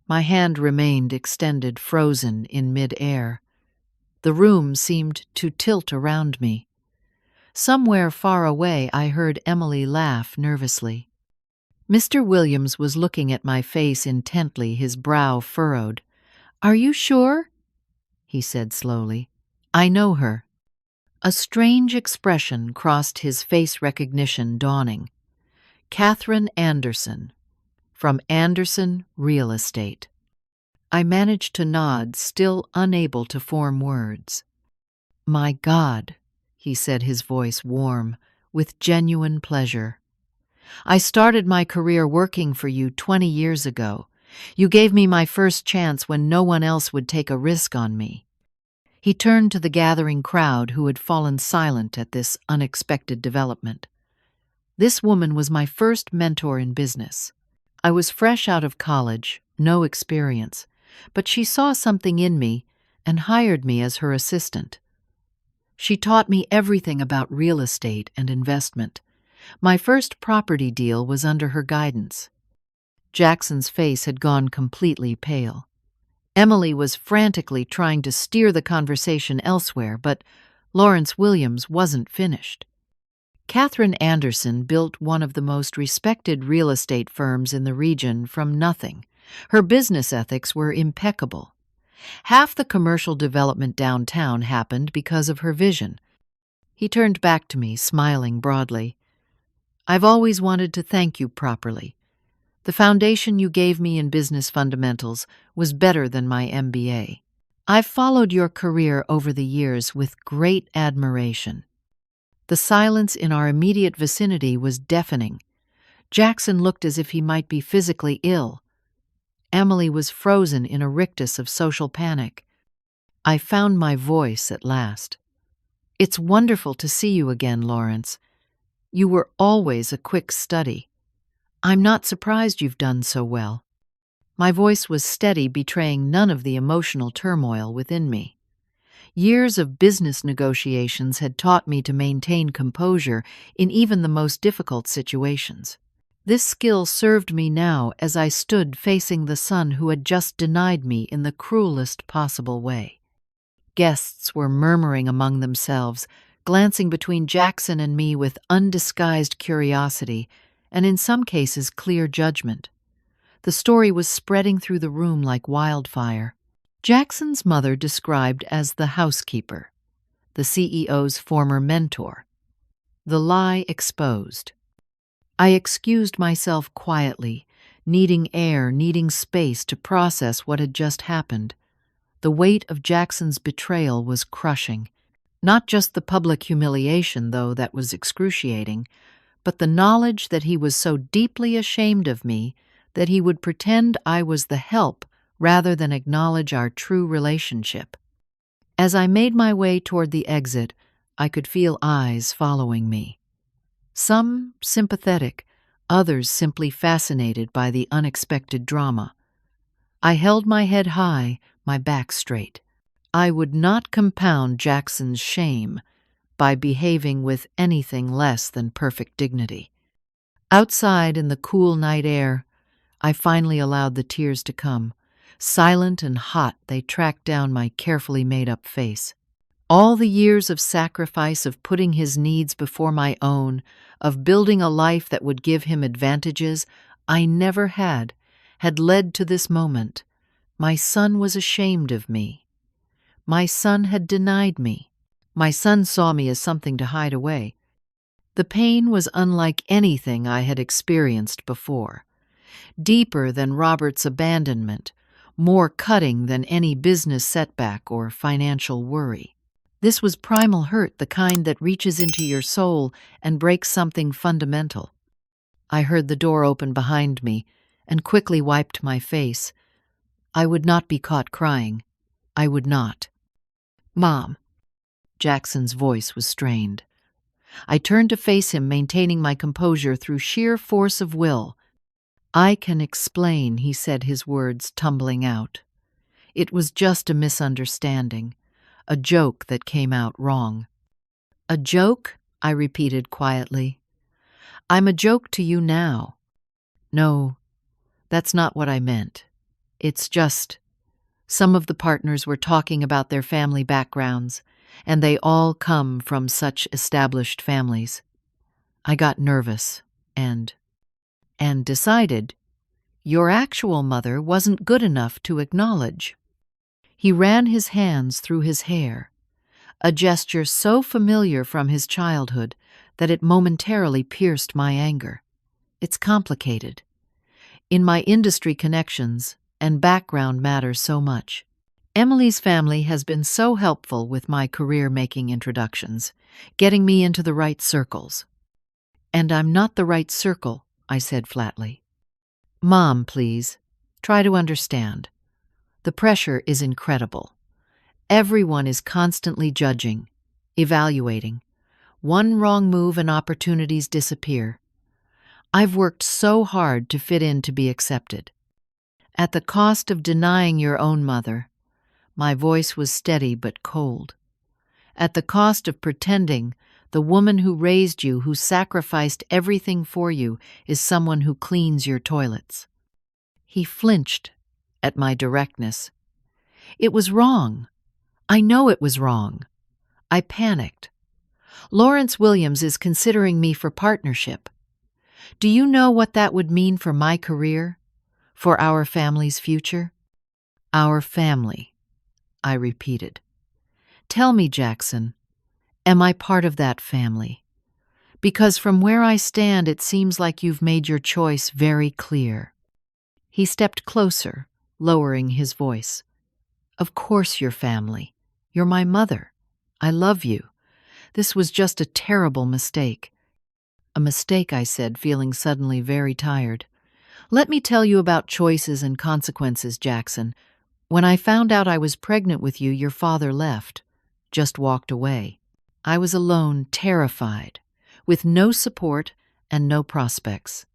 My hand remained extended, frozen in mid-air. The room seemed to tilt around me. Somewhere far away, I heard Emily laugh nervously. Mr. Williams was looking at my face intently, his brow furrowed. "Are you sure?" he said slowly. "I know her." A strange expression crossed his face recognition, dawning. Catherine Anderson, from Anderson Real Estate. I managed to nod, still unable to form words. "My God," he said, his voice warm, with genuine pleasure. "I started my career working for you 20 years ago. You gave me my first chance when no one else would take a risk on me." He turned to the gathering crowd who had fallen silent at this unexpected development. "This woman was my first mentor in business. I was fresh out of college, no experience, but she saw something in me and hired me as her assistant. She taught me everything about real estate and investment. My first property deal was under her guidance." Jackson's face had gone completely pale. Emily was frantically trying to steer the conversation elsewhere, but Lawrence Williams wasn't finished. "Catherine Anderson built one of the most respected real estate firms in the region from nothing. Her business ethics were impeccable. Half the commercial development downtown happened because of her vision." He turned back to me, smiling broadly. "I've always wanted to thank you properly. The foundation you gave me in business fundamentals was better than my MBA. I've followed your career over the years with great admiration." The silence in our immediate vicinity was deafening. Jackson looked as if he might be physically ill. Emily was frozen in a rictus of social panic. I found my voice at last. "It's wonderful to see you again, Lawrence. You were always a quick study. I'm not surprised you've done so well." My voice was steady, betraying none of the emotional turmoil within me. Years of business negotiations had taught me to maintain composure in even the most difficult situations. This skill served me now as I stood facing the son who had just denied me in the cruelest possible way. Guests were murmuring among themselves, glancing between Jackson and me with undisguised curiosity, and in some cases clear judgment. The story was spreading through the room like wildfire. Jackson's mother described as the housekeeper, the CEO's former mentor. The lie exposed. I excused myself quietly, needing air, needing space to process what had just happened. The weight of Jackson's betrayal was crushing. Not just the public humiliation, though, that was excruciating, but the knowledge that he was so deeply ashamed of me that he would pretend I was the help rather than acknowledge our true relationship. As I made my way toward the exit, I could feel eyes following me. Some sympathetic, others simply fascinated by the unexpected drama. I held my head high, my back straight. I would not compound Jackson's shame by behaving with anything less than perfect dignity. Outside in the cool night air, I finally allowed the tears to come. Silent and hot, they tracked down my carefully made-up face. All the years of sacrifice, of putting his needs before my own, of building a life that would give him advantages I never had led to this moment. My son was ashamed of me. My son had denied me. My son saw me as something to hide away. The pain was unlike anything I had experienced before. Deeper than Robert's abandonment, more cutting than any business setback or financial worry. This was primal hurt, the kind that reaches into your soul and breaks something fundamental. I heard the door open behind me and quickly wiped my face. I would not be caught crying. I would not. "Mom." Jackson's voice was strained. I turned to face him, maintaining my composure through sheer force of will. "I can explain," he said, his words tumbling out. "It was just a misunderstanding, a joke that came out wrong." "A joke?" I repeated quietly. "I'm a joke to you now." "No, that's not what I meant. It's just, some of the partners were talking about their family backgrounds, and they all come from such established families. I got nervous and decided your actual mother wasn't good enough to acknowledge." He ran his hands through his hair, a gesture so familiar from his childhood that it momentarily pierced my anger. It's complicated. In my industry connections and background matter so much. Emily's family has been so helpful with my career-making introductions, getting me into the right circles. And I'm not the right circle, I said flatly. "Mom, please, try to understand. The pressure is incredible. Everyone is constantly judging, evaluating. One wrong move and opportunities disappear. I've worked so hard to fit in, to be accepted. At the cost of denying your own mother." My voice was steady but cold. "At the cost of pretending the woman who raised you, who sacrificed everything for you, is someone who cleans your toilets." He flinched at my directness. It was wrong. I know it was wrong. I panicked. "Lawrence Williams is considering me for partnership. Do you know what that would mean for my career? For our family's future?" "Our family," I repeated. "Tell me, Jackson, am I part of that family? Because from where I stand, it seems like you've made your choice very clear." He stepped closer, lowering his voice. "Of course you're family. You're my mother. I love you. This was just a terrible mistake. A mistake, I said, feeling suddenly very tired. Let me tell you about choices and consequences, Jackson. When I found out I was pregnant with you, your father left, just walked away. I was alone, terrified, with no support and no prospects.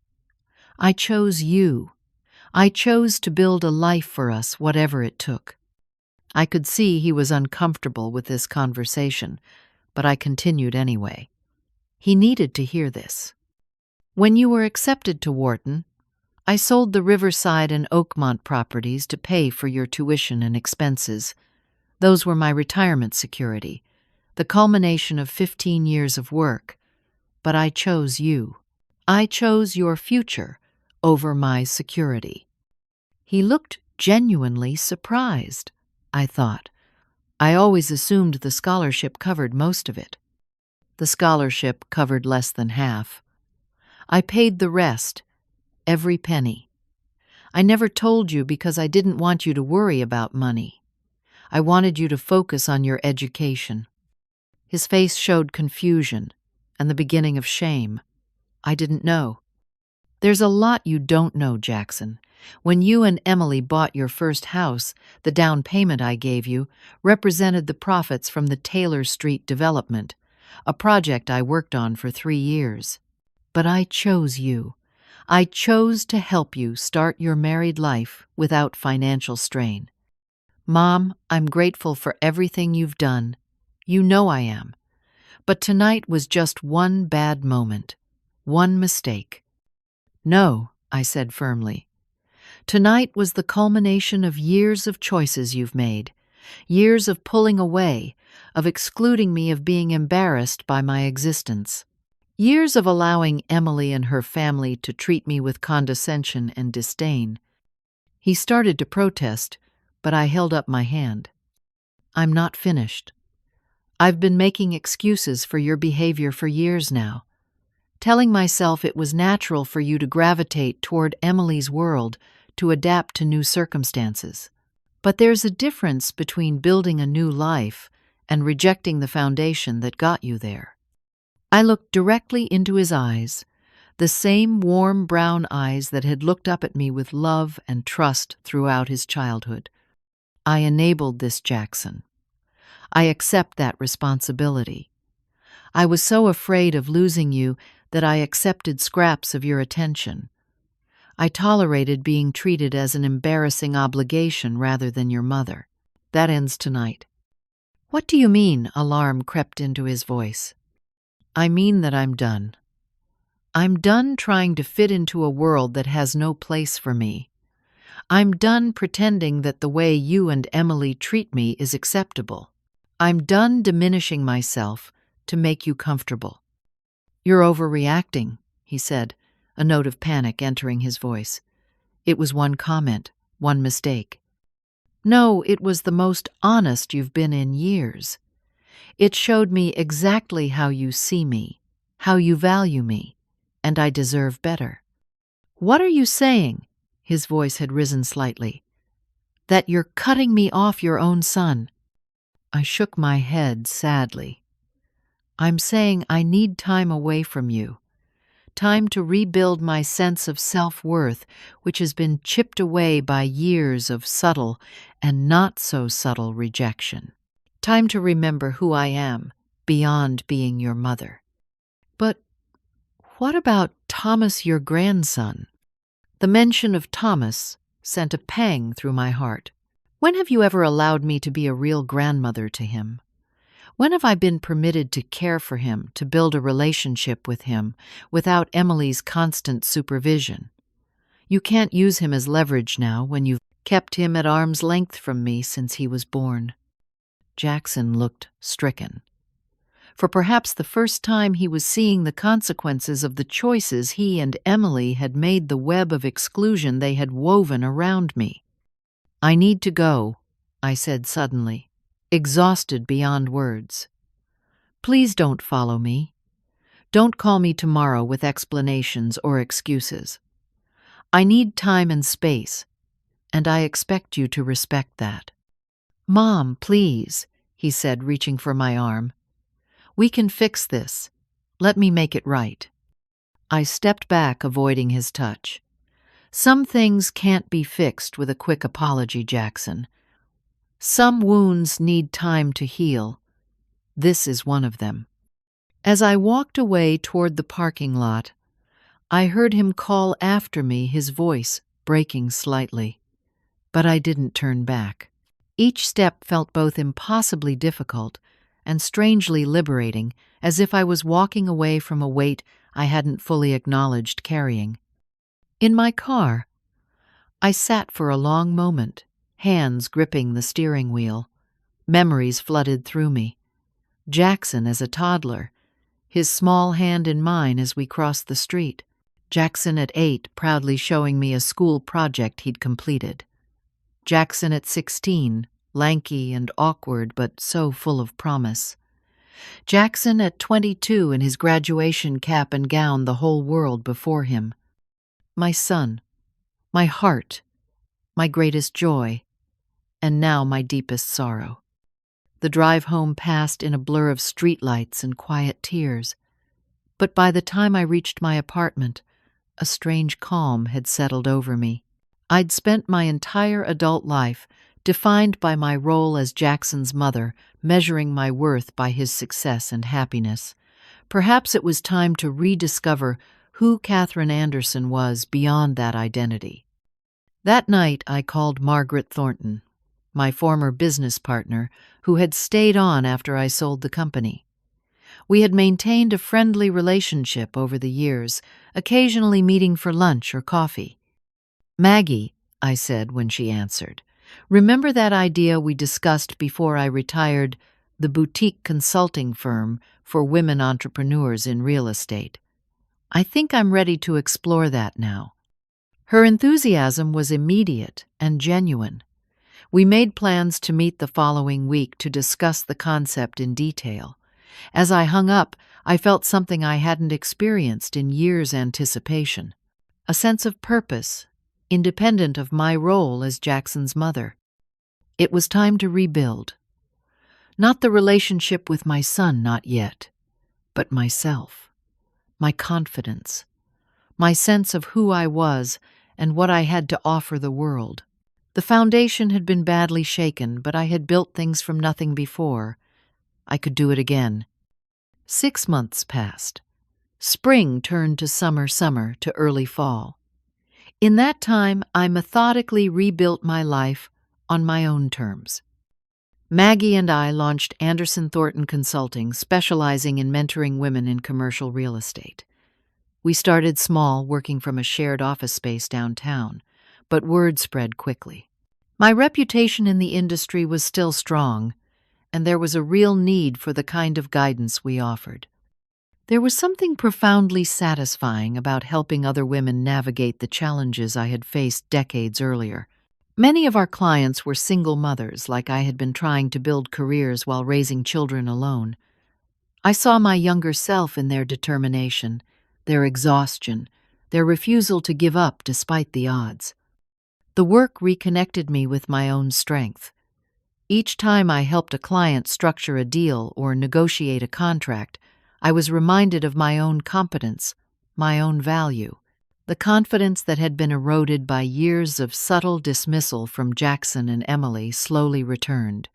I chose you. I chose to build a life for us, whatever it took. I could see he was uncomfortable with this conversation, but I continued anyway. He needed to hear this. When you were accepted to Wharton, I sold the Riverside and Oakmont properties to pay for your tuition and expenses. Those were my retirement security, the culmination of 15 years of work. But I chose you. I chose your future over my security. He looked genuinely surprised, I thought. I always assumed the scholarship covered most of it. The scholarship covered less than half. I paid the rest, every penny. I never told you because I didn't want you to worry about money. I wanted you to focus on your education. His face showed confusion and the beginning of shame. I didn't know. There's a lot you don't know, Jackson. When you and Emily bought your first house, the down payment I gave you represented the profits from the Taylor Street development, a project I worked on for 3 years. But I chose you. I chose to help you start your married life without financial strain. Mom, I'm grateful for everything you've done. You know I am. But tonight was just one bad moment, one mistake. No, I said firmly. Tonight was the culmination of years of choices you've made, years of pulling away, of excluding me, of being embarrassed by my existence. Years of allowing Emily and her family to treat me with condescension and disdain. He started to protest, but I held up my hand. I'm not finished. I've been making excuses for your behavior for years now, telling myself it was natural for you to gravitate toward Emily's world, to adapt to new circumstances. But there's a difference between building a new life and rejecting the foundation that got you there. I looked directly into his eyes, the same warm brown eyes that had looked up at me with love and trust throughout his childhood. I enabled this, Jackson. I accept that responsibility. I was so afraid of losing you that I accepted scraps of your attention. I tolerated being treated as an embarrassing obligation rather than your mother. That ends tonight. What do you mean? Alarm crept into his voice. I mean that I'm done. I'm done trying to fit into a world that has no place for me. I'm done pretending that the way you and Emily treat me is acceptable. I'm done diminishing myself to make you comfortable. You're overreacting, he said, a note of panic entering his voice. It was one comment, one mistake. No, it was the most honest you've been in years. It showed me exactly how you see me, how you value me, and I deserve better. What are you saying? His voice had risen slightly. That you're cutting me off your own son. I shook my head sadly. I'm saying I need time away from you. Time to rebuild my sense of self-worth, which has been chipped away by years of subtle and not so subtle rejection. Time to remember who I am, beyond being your mother. But what about Thomas, your grandson? The mention of Thomas sent a pang through my heart. When have you ever allowed me to be a real grandmother to him? When have I been permitted to care for him, to build a relationship with him, without Emily's constant supervision? You can't use him as leverage now when you've kept him at arm's length from me since he was born. Jackson looked stricken. For perhaps the first time he was seeing the consequences of the choices he and Emily had made, the web of exclusion they had woven around me. I need to go, I said suddenly, exhausted beyond words. Please don't follow me. Don't call me tomorrow with explanations or excuses. I need time and space, and I expect you to respect that. Mom, please, he said, reaching for my arm. We can fix this. Let me make it right." I stepped back, avoiding his touch. "Some things can't be fixed with a quick apology, Jackson. Some wounds need time to heal. This is one of them." As I walked away toward the parking lot, I heard him call after me, his voice breaking slightly. But I didn't turn back. Each step felt both impossibly difficult and strangely liberating, as if I was walking away from a weight I hadn't fully acknowledged carrying. In my car, I sat for a long moment, hands gripping the steering wheel. Memories flooded through me. Jackson as a toddler, his small hand in mine as we crossed the street. Jackson at 8, proudly showing me a school project he'd completed. Jackson at 16, lanky and awkward but so full of promise. Jackson at 22 in his graduation cap and gown, the whole world before him. My son, my heart, my greatest joy, and now my deepest sorrow. The drive home passed in a blur of streetlights and quiet tears, but by the time I reached my apartment, a strange calm had settled over me. I'd spent my entire adult life defined by my role as Jackson's mother, measuring my worth by his success and happiness. Perhaps it was time to rediscover who Katherine Anderson was beyond that identity. That night I called Margaret Thornton, my former business partner, who had stayed on after I sold the company. We had maintained a friendly relationship over the years, occasionally meeting for lunch or coffee. "Maggie," I said when she answered, "remember that idea we discussed before I retired, the boutique consulting firm for women entrepreneurs in real estate? I think I'm ready to explore that now." Her enthusiasm was immediate and genuine. We made plans to meet the following week to discuss the concept in detail. As I hung up, I felt something I hadn't experienced in years' anticipation. A sense of purpose, independent of my role as Jackson's mother. It was time to rebuild. Not the relationship with my son, not yet, but myself, my confidence, my sense of who I was and what I had to offer the world. The foundation had been badly shaken, but I had built things from nothing before. I could do it again. 6 months passed. Spring turned to summer to early fall. In that time, I methodically rebuilt my life on my own terms. Maggie and I launched Anderson Thornton Consulting, specializing in mentoring women in commercial real estate. We started small, working from a shared office space downtown, but word spread quickly. My reputation in the industry was still strong, and there was a real need for the kind of guidance we offered. There was something profoundly satisfying about helping other women navigate the challenges I had faced decades earlier. Many of our clients were single mothers, like I had been trying to build careers while raising children alone. I saw my younger self in their determination, their exhaustion, their refusal to give up despite the odds. The work reconnected me with my own strength. Each time I helped a client structure a deal or negotiate a contract, I was reminded of my own competence, my own value. The confidence that had been eroded by years of subtle dismissal from Jackson and Emily slowly returned.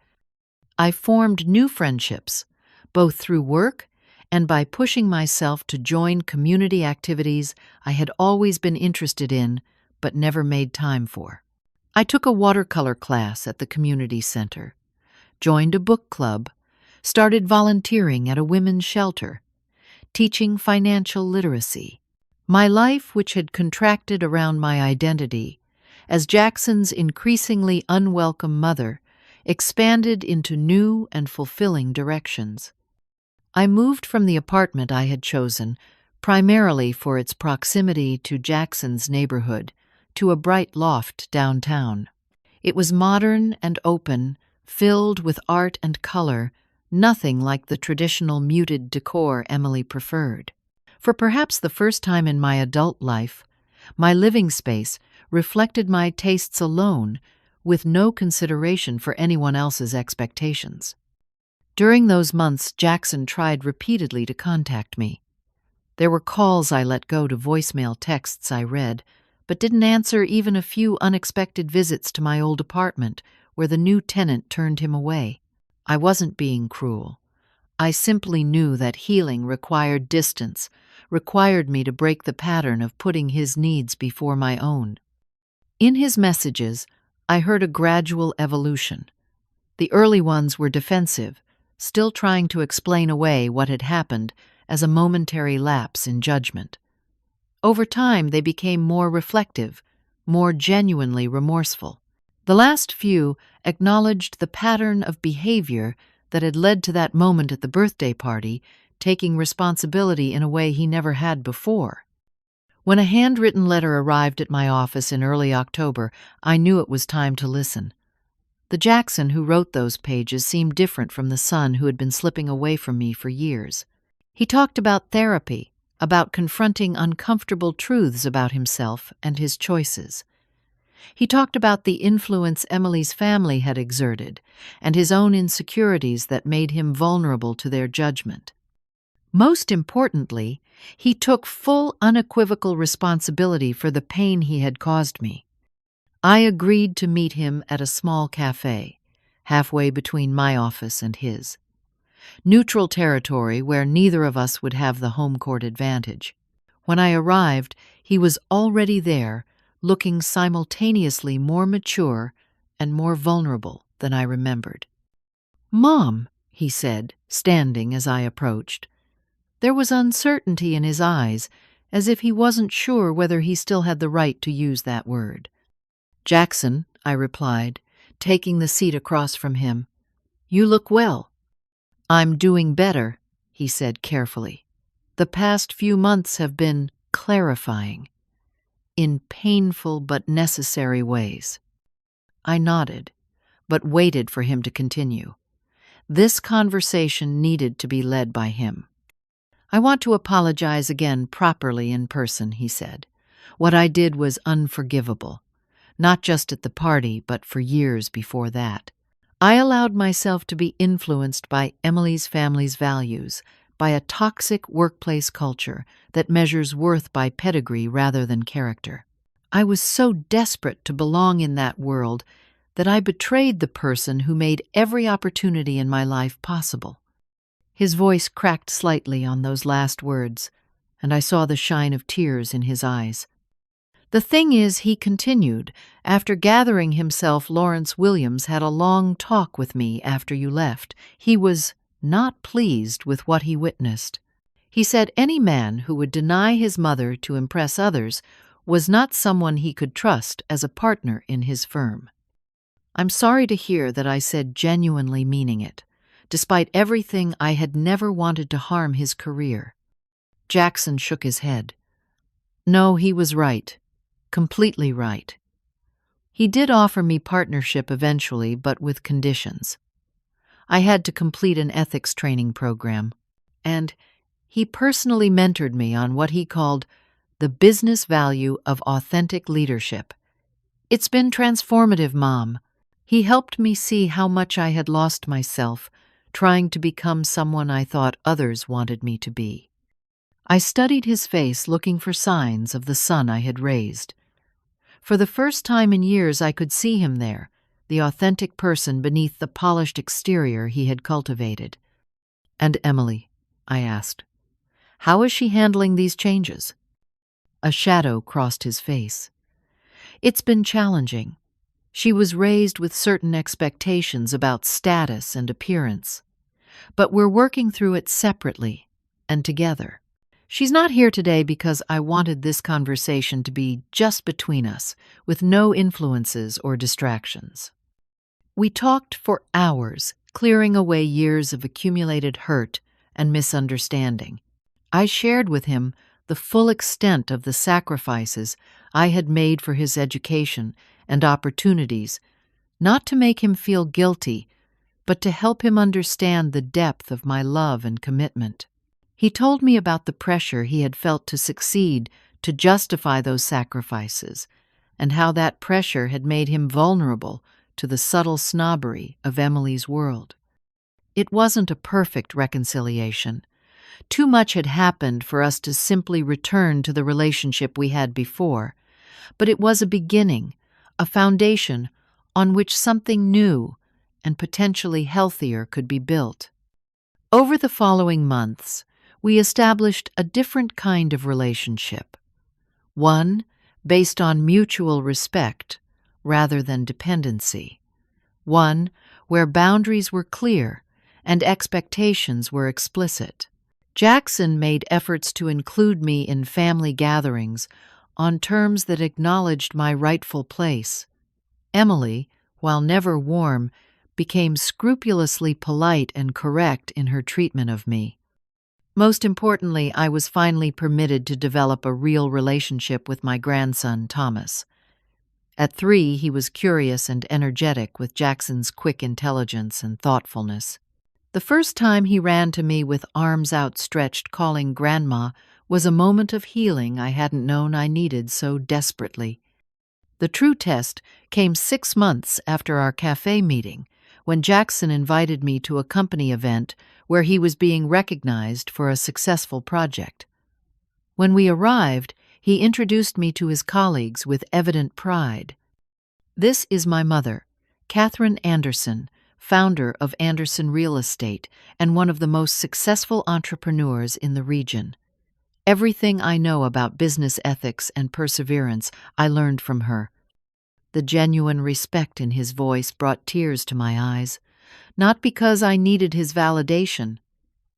I formed new friendships, both through work and by pushing myself to join community activities I had always been interested in but never made time for. I took a watercolor class at the community center, joined a book club, started volunteering at a women's shelter, teaching financial literacy. My life, which had contracted around my identity as Jackson's increasingly unwelcome mother, expanded into new and fulfilling directions. I moved from the apartment I had chosen, primarily for its proximity to Jackson's neighborhood, to a bright loft downtown. It was modern and open, filled with art and color, nothing like the traditional muted decor Emily preferred. For perhaps the first time in my adult life, my living space reflected my tastes alone, with no consideration for anyone else's expectations. During those months, Jackson tried repeatedly to contact me. There were calls I let go to voicemail texts I read, but didn't answer even a few unexpected visits to my old apartment, where the new tenant turned him away. I wasn't being cruel. I simply knew that healing required distance, required me to break the pattern of putting his needs before my own. In his messages, I heard a gradual evolution. The early ones were defensive, still trying to explain away what had happened as a momentary lapse in judgment. Over time, they became more reflective, more genuinely remorseful. The last few acknowledged the pattern of behavior that had led to that moment at the birthday party, taking responsibility in a way he never had before. When a handwritten letter arrived at my office in early October, I knew it was time to listen. The Jackson who wrote those pages seemed different from the son who had been slipping away from me for years. He talked about therapy, about confronting uncomfortable truths about himself and his choices. He talked about the influence Emily's family had exerted and his own insecurities that made him vulnerable to their judgment. Most importantly, he took full, unequivocal responsibility for the pain he had caused me. I agreed to meet him at a small cafe, halfway between my office and his. Neutral territory where neither of us would have the home court advantage. When I arrived, he was already there, looking simultaneously more mature and more vulnerable than I remembered. "Mom," he said, standing as I approached. There was uncertainty in his eyes, as if he wasn't sure whether he still had the right to use that word. "Jackson," I replied, taking the seat across from him. "You look well." "I'm doing better," he said carefully. "The past few months have been clarifying, in painful but necessary ways." I nodded, but waited for him to continue. This conversation needed to be led by him. "I want to apologize again properly in person," he said. "What I did was unforgivable, not just at the party, but for years before that. I allowed myself to be influenced by Emily's family's values, by a toxic workplace culture that measures worth by pedigree rather than character. I was so desperate to belong in that world that I betrayed the person who made every opportunity in my life possible." His voice cracked slightly on those last words, and I saw the shine of tears in his eyes. "The thing is," he continued, "after gathering himself, Lawrence Williams had a long talk with me after you left. He was not pleased with what he witnessed. He said any man who would deny his mother to impress others was not someone he could trust as a partner in his firm." I'm sorry to hear that I said genuinely meaning it. Despite everything, I had never wanted to harm his career. Jackson shook his head. "No, he was right. Completely right. He did offer me partnership eventually, but with conditions. I had to complete an ethics training program, and he personally mentored me on what he called the business value of authentic leadership. It's been transformative, Mom. He helped me see how much I had lost myself, trying to become someone I thought others wanted me to be." I studied his face, looking for signs of the son I had raised. For the first time in years, I could see him there, the authentic person beneath the polished exterior he had cultivated. "And Emily?" I asked. "How is she handling these changes?" A shadow crossed his face. "It's been challenging. She was raised with certain expectations about status and appearance. But we're working through it separately and together. She's not here today because I wanted this conversation to be just between us, with no influences or distractions." We talked for hours, clearing away years of accumulated hurt and misunderstanding. I shared with him the full extent of the sacrifices I had made for his education and opportunities, not to make him feel guilty, but to help him understand the depth of my love and commitment. He told me about the pressure he had felt to succeed, to justify those sacrifices, and how that pressure had made him vulnerable to the subtle snobbery of Emily's world. It wasn't a perfect reconciliation. Too much had happened for us to simply return to the relationship we had before, but it was a beginning, a foundation on which something new and potentially healthier could be built. Over the following months, we established a different kind of relationship, one based on mutual respect rather than dependency, one where boundaries were clear and expectations were explicit. Jackson made efforts to include me in family gatherings on terms that acknowledged my rightful place. Emily, while never warm, became scrupulously polite and correct in her treatment of me. Most importantly, I was finally permitted to develop a real relationship with my grandson, Thomas. At 3, he was curious and energetic with Jackson's quick intelligence and thoughtfulness. The first time he ran to me with arms outstretched calling Grandma was a moment of healing I hadn't known I needed so desperately. The true test came 6 months after our cafe meeting, when Jackson invited me to a company event where he was being recognized for a successful project. When we arrived, he introduced me to his colleagues with evident pride. "This is my mother, Catherine Anderson, founder of Anderson Real Estate and one of the most successful entrepreneurs in the region. Everything I know about business ethics and perseverance I learned from her." The genuine respect in his voice brought tears to my eyes, not because I needed his validation,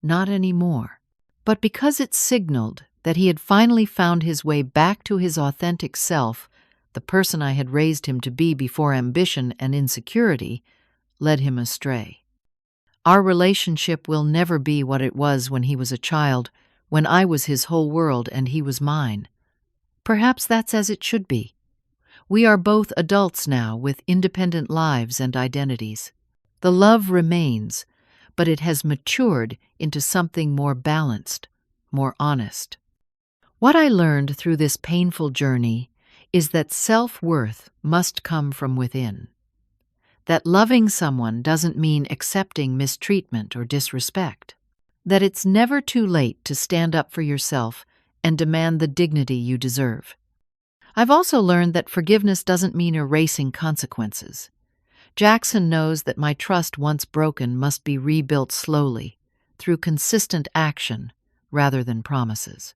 not anymore, but because it signaled that he had finally found his way back to his authentic self, the person I had raised him to be before ambition and insecurity led him astray. Our relationship will never be what it was when he was a child, when I was his whole world and he was mine. Perhaps that's as it should be. We are both adults now with independent lives and identities. The love remains, but it has matured into something more balanced, more honest. What I learned through this painful journey is that self-worth must come from within. That loving someone doesn't mean accepting mistreatment or disrespect. That it's never too late to stand up for yourself and demand the dignity you deserve. I've also learned that forgiveness doesn't mean erasing consequences. Jackson knows that my trust once broken must be rebuilt slowly, through consistent action rather than promises.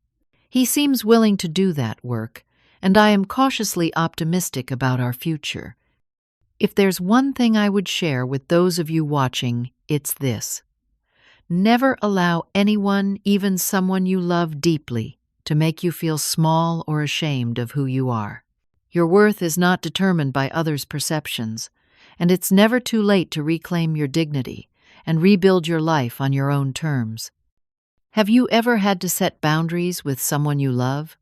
He seems willing to do that work, and I am cautiously optimistic about our future. If there's one thing I would share with those of you watching, it's this. Never allow anyone, even someone you love deeply, to make you feel small or ashamed of who you are. Your worth is not determined by others' perceptions, and it's never too late to reclaim your dignity and rebuild your life on your own terms. Have you ever had to set boundaries with someone you love?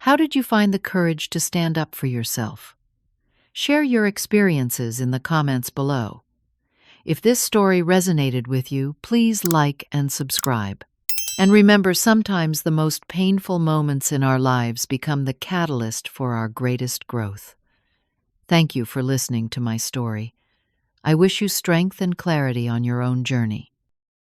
How did you find the courage to stand up for yourself? Share your experiences in the comments below. If this story resonated with you, please like and subscribe. And remember, sometimes the most painful moments in our lives become the catalyst for our greatest growth. Thank you for listening to my story. I wish you strength and clarity on your own journey.